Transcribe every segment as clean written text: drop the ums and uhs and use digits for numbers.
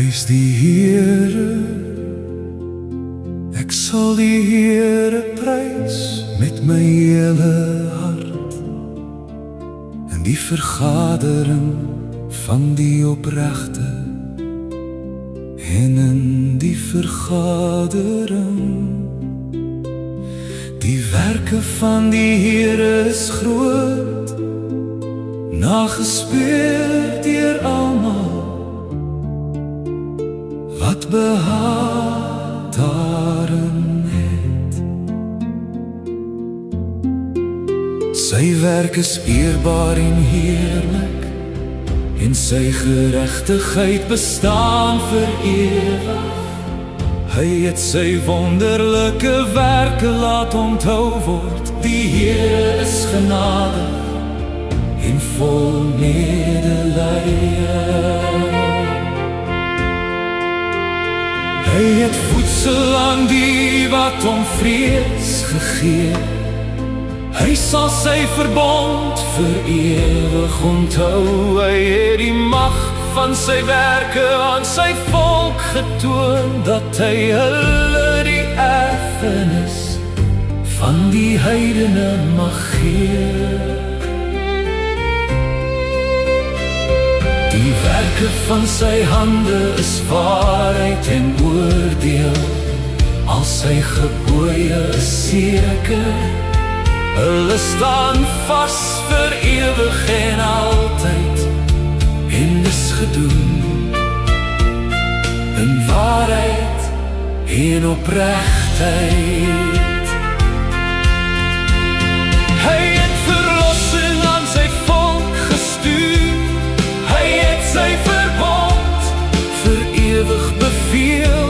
Prys die Here, ek sal die Here prys met my hele hart. In die vergadering van die opregte en in die vergadering. Die werke van die Here is groot, nagespeur deur almal wat behaag daarin het. Sy werk is eerbaar en heerlik, en sy geregtigheid bestaan vir ewig. Hy het sy wonderlike werke laat onthou word. Die Here is genadig en vol medelee. Hy het voedsel aan die wat hom vrees gegee. Hy sal sy verbond vir ewig onthou. Hy het die mag van sy werke aan sy volk getoon, dat hy hulle die erfenis van die heidene mag gee. Die werke van sy hande is waarheid en oordeel, al sy gebooie is seker. Hulle staan vas vir ewig en altyd, en is gedoen in waarheid en opregtheid. Hy het verlossing aan sy volk gestuur. Hy het sy verbond vir ewig beveel.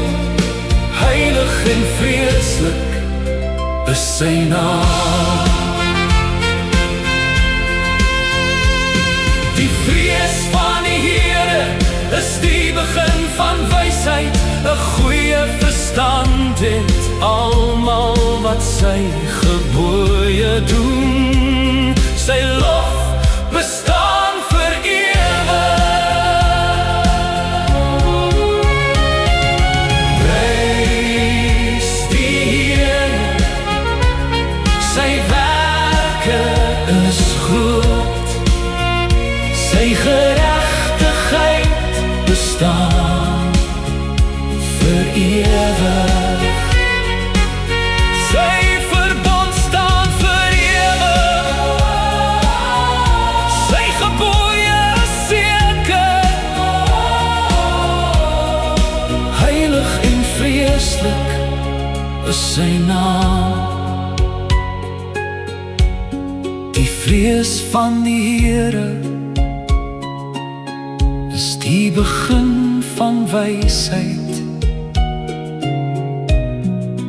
Heilig en vreeslik is sy naam. Die vrees van die Here is die begin van wysheid. 'n goeie verstand het almal wat sy gebooie doen. Sy lof bestaan vir ewig. Prys die Here, sy werke is groot, sy geregtigheid bestaan vir ewig. Sy verbond staan vir ewig. Sy gebooie is seker. Heilig en vreeslik is sy naam. Die vrees van die Here is die begin van wysheid.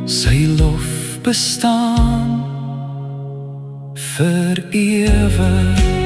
Sy lof bestaan vir ewig.